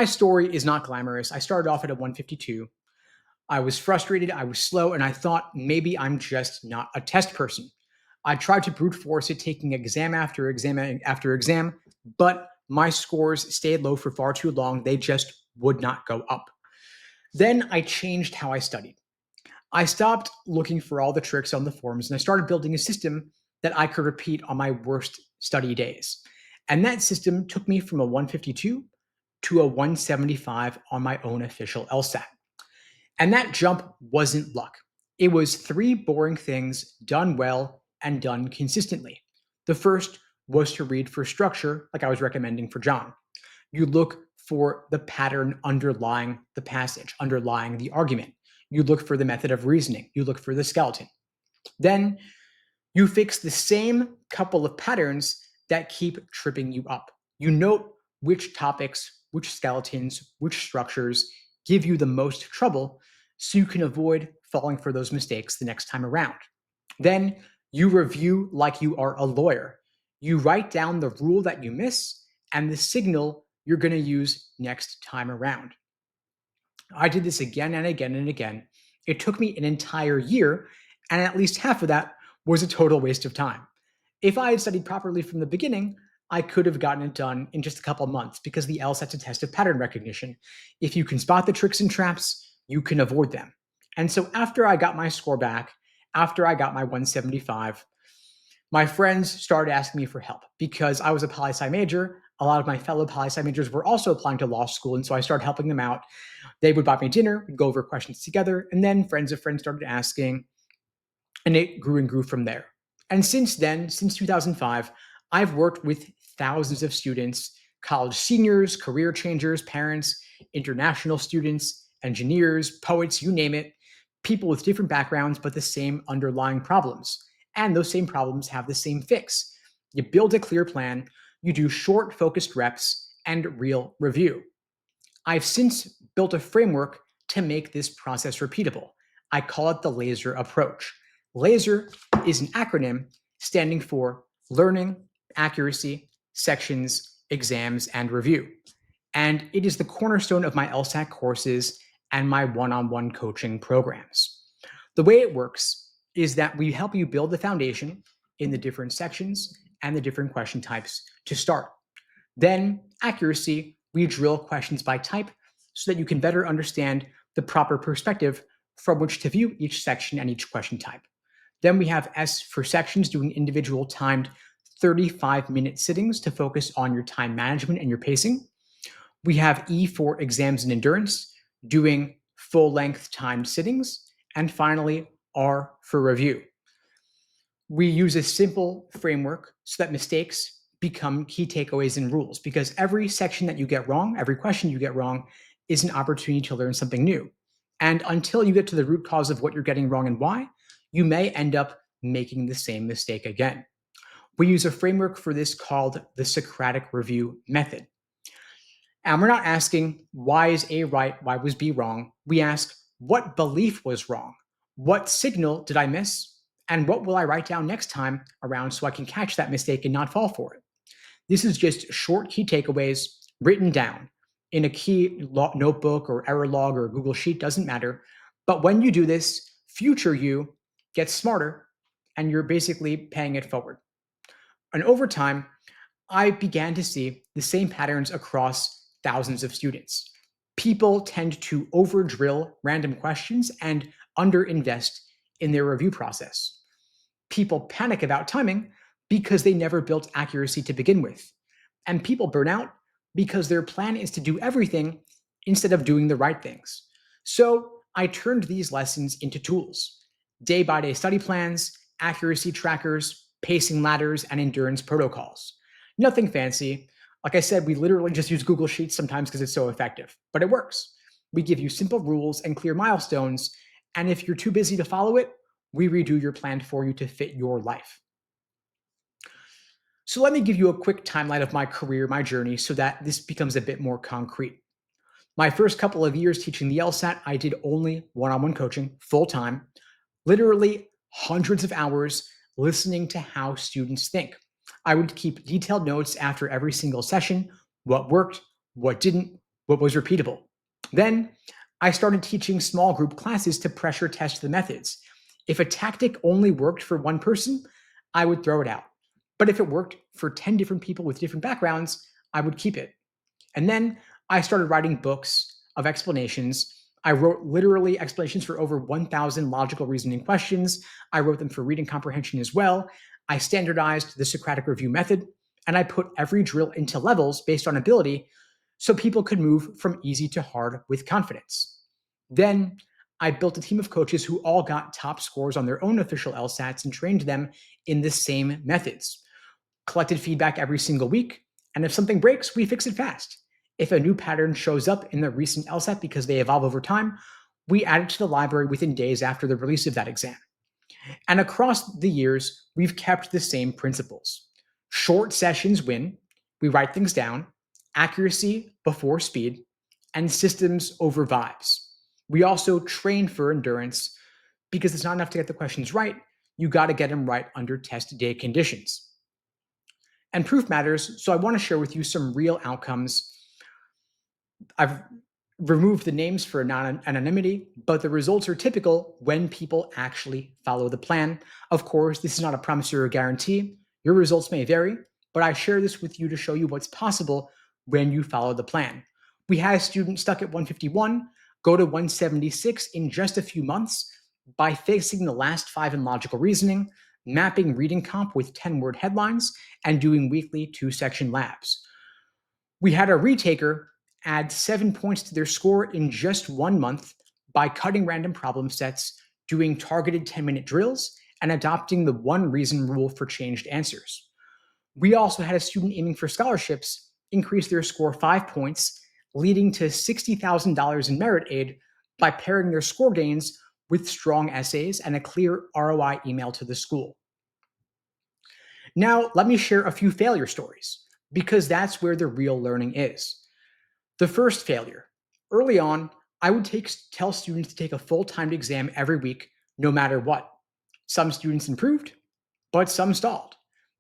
My story is not glamorous. I started off at a 152. I was frustrated, I was slow, and I thought maybe I'm just not a test person. I tried to brute force it, taking exam after exam after exam, but my scores stayed low for far too long. They just would not go up. Then I changed how I studied. I stopped looking for all the tricks on the forums and I started building a system that I could repeat on my worst study days. And that system took me from a 152 to a 175 on my own official LSAT. And that jump wasn't luck. It was three boring things done well and done consistently. The first was to read for structure, like I was recommending for John. You look for the pattern underlying the passage, underlying the argument. You look for the method of reasoning. You look for the skeleton. Then you fix the same couple of patterns that keep tripping you up. You note which topics, which skeletons, which structures give you the most trouble so you can avoid falling for those mistakes the next time around. Then you review like you are a lawyer. You write down the rule that you miss and the signal you're going to use next time around. I did this again and again and again. It took me an entire year, and at least half of that was a total waste of time. If I had studied properly from the beginning, I could have gotten it done in just a couple months because the LSAT's a test of pattern recognition. If you can spot the tricks and traps, you can avoid them. And so after I got my score back, after I got my 175, my friends started asking me for help because I was a poli-sci major. A lot of my fellow poli-sci majors were also applying to law school, and so I started helping them out. They would buy me dinner, we'd go over questions together, and then friends of friends started asking, and it grew and grew from there. And since then, since 2005, I've worked with thousands of students, college seniors, career changers, parents, international students, engineers, poets, you name it, people with different backgrounds, but the same underlying problems. And those same problems have the same fix. You build a clear plan, you do short, focused reps, and real review. I've since built a framework to make this process repeatable. I call it the LASER approach. LASER is an acronym standing for Learning, Accuracy, Sections, Exams, and Review. And it is the cornerstone of my LSAT courses and my one-on-one coaching programs. The way it works is that we help you build the foundation in the different sections and the different question types to start. Then, accuracy, we drill questions by type so that you can better understand the proper perspective from which to view each section and each question type. Then we have S for sections, doing individual timed 35-minute sittings to focus on your time management and your pacing. We have E for exams and endurance, doing full-length timed sittings. And finally, R for review. We use a simple framework so that mistakes become key takeaways and rules, because every section that you get wrong, every question you get wrong, is an opportunity to learn something new. And until you get to the root cause of what you're getting wrong and why, you may end up making the same mistake again. We use a framework for this called the Socratic review method. And we're not asking, why is A right, why was B wrong? We ask, what belief was wrong? What signal did I miss? And what will I write down next time around so I can catch that mistake and not fall for it? This is just short key takeaways written down in a key notebook or error log or Google Sheet, doesn't matter. But when you do this, future you gets smarter and you're basically paying it forward. And over time, I began to see the same patterns across thousands of students. People tend to over drill random questions and underinvest in their review process. People panic about timing because they never built accuracy to begin with. And people burn out because their plan is to do everything instead of doing the right things. So I turned these lessons into tools: day-by-day study plans, accuracy trackers, pacing ladders, and endurance protocols. Nothing fancy. Like I said, we literally just use Google Sheets sometimes because it's so effective, but it works. We give you simple rules and clear milestones, and if you're too busy to follow it, we redo your plan for you to fit your life. So let me give you a quick timeline of my career, my journey, so that this becomes a bit more concrete. My first couple of years teaching the LSAT, I did only one-on-one coaching, full-time, literally hundreds of hours listening to how students think. I would keep detailed notes after every single session: what worked, what didn't, what was repeatable. Then I started teaching small group classes to pressure test the methods. If a tactic only worked for one person, I would throw it out. But if it worked for 10 different people with different backgrounds, I would keep it. And then I started writing books of explanations. I wrote literally explanations for over 1,000 logical reasoning questions. I wrote them for reading comprehension as well. I standardized the Socratic review method, and I put every drill into levels based on ability so people could move from easy to hard with confidence. Then I built a team of coaches who all got top scores on their own official LSATs and trained them in the same methods. Collected feedback every single week, and if something breaks, we fix it fast. If a new pattern shows up in the recent LSAT because they evolve over time, we add it to the library within days after the release of that exam. And across the years, we've kept the same principles. Short sessions win, we write things down, accuracy before speed, and systems over vibes. We also train for endurance because it's not enough to get the questions right, you got to get them right under test day conditions. And proof matters, so I want to share with you some real outcomes. I've removed the names for anonymity, but the results are typical when people actually follow the plan. Of course, this is not a promissory or guarantee. Your results may vary, but I share this with you to show you what's possible when you follow the plan. We had a student stuck at 151 go to 176 in just a few months by fixing the last 5 in logical reasoning, mapping reading comp with 10-word headlines, and doing weekly 2-section labs. We had a retaker add 7 points to their score in just 1 month by cutting random problem sets, doing targeted 10-minute drills, and adopting the one reason rule for changed answers. We also had a student aiming for scholarships increase their score 5 points, leading to $60,000 in merit aid by pairing their score gains with strong essays and a clear ROI email to the school. Now, let me share a few failure stories, because that's where the real learning is. The first failure. Early on, I would tell students to take a full-timed exam every week, no matter what. Some students improved, but some stalled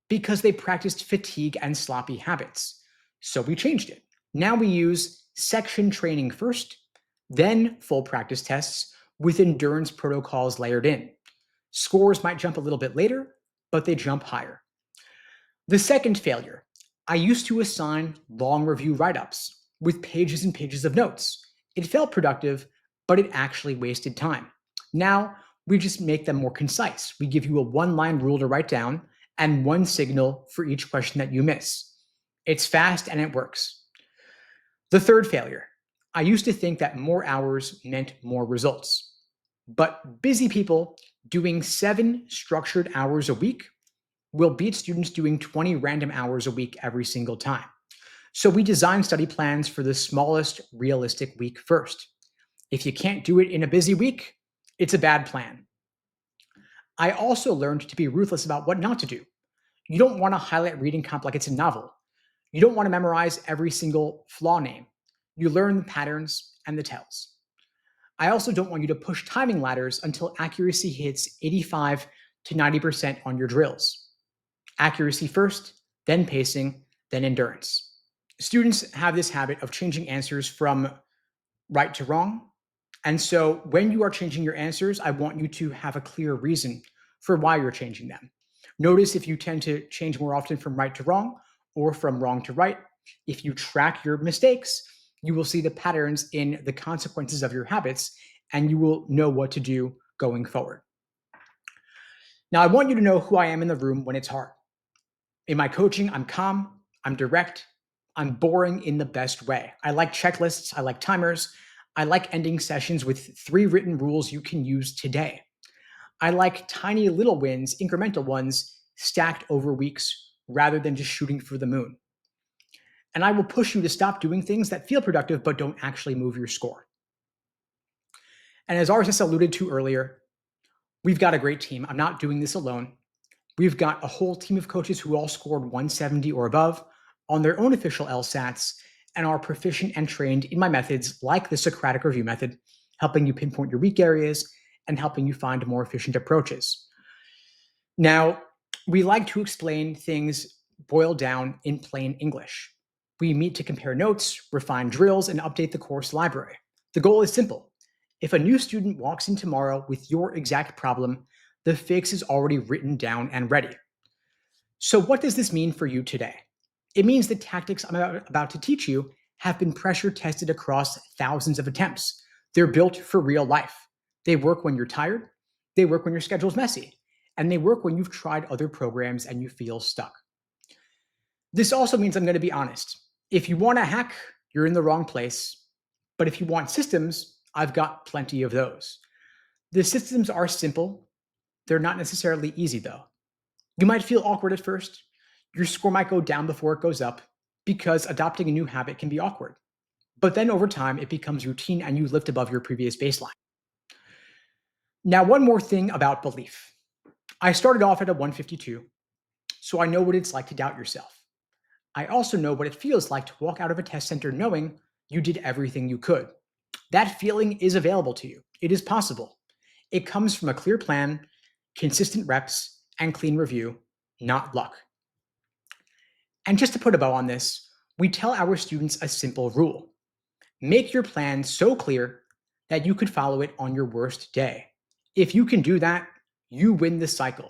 because they practiced fatigue and sloppy habits. So we changed it. Now we use section training first, then full practice tests with endurance protocols layered in. Scores might jump a little bit later, but they jump higher. The second failure. I used to assign long review write-ups with pages and pages of notes. It felt productive, but it actually wasted time. Now, we just make them more concise. We give you a one-line rule to write down and one signal for each question that you miss. It's fast and it works. The third failure. I used to think that more hours meant more results. But busy people doing 7 structured hours a week will beat students doing 20 random hours a week every single time. So we design study plans for the smallest realistic week first. If you can't do it in a busy week, it's a bad plan. I also learned to be ruthless about what not to do. You don't want to highlight reading comp like it's a novel. You don't want to memorize every single flaw name. You learn the patterns and the tells. I also don't want you to push timing ladders until accuracy hits 85 to 90% on your drills. Accuracy first, then pacing, then endurance. Students have this habit of changing answers from right to wrong. And so when you are changing your answers, I want you to have a clear reason for why you're changing them. Notice if you tend to change more often from right to wrong or from wrong to right. If you track your mistakes, you will see the patterns in the consequences of your habits, and you will know what to do going forward. Now, I want you to know who I am in the room when it's hard. In my coaching, I'm calm, I'm direct, I'm boring in the best way. I like checklists, I like timers, I like ending sessions with 3 written rules you can use today. I like tiny little wins, incremental ones, stacked over weeks rather than just shooting for the moon. And I will push you to stop doing things that feel productive but don't actually move your score. And as RSS alluded to earlier, we've got a great team. I'm not doing this alone. We've got a whole team of coaches who all scored 170 or above on their own official LSATs and are proficient and trained in my methods like the Socratic review method, helping you pinpoint your weak areas and helping you find more efficient approaches. Now, we like to explain things boiled down in plain English. We meet to compare notes, refine drills, and update the course library. The goal is simple. If a new student walks in tomorrow with your exact problem, the fix is already written down and ready. So, what does this mean for you today? It means the tactics I'm about to teach you have been pressure tested across thousands of attempts. They're built for real life. They work when you're tired, they work when your schedule's messy, and they work when you've tried other programs and you feel stuck. This also means I'm going to be honest. If you want a hack, you're in the wrong place. But if you want systems, I've got plenty of those. The systems are simple, they're not necessarily easy though. You might feel awkward at first. Your score might go down before it goes up because adopting a new habit can be awkward. But then over time, it becomes routine and you lift above your previous baseline. Now, one more thing about belief. I started off at a 152, so I know what it's like to doubt yourself. I also know what it feels like to walk out of a test center knowing you did everything you could. That feeling is available to you. It is possible. It comes from a clear plan, consistent reps, and clean review, not luck. And just to put a bow on this, we tell our students a simple rule. Make your plan so clear that you could follow it on your worst day. If you can do that, you win the cycle.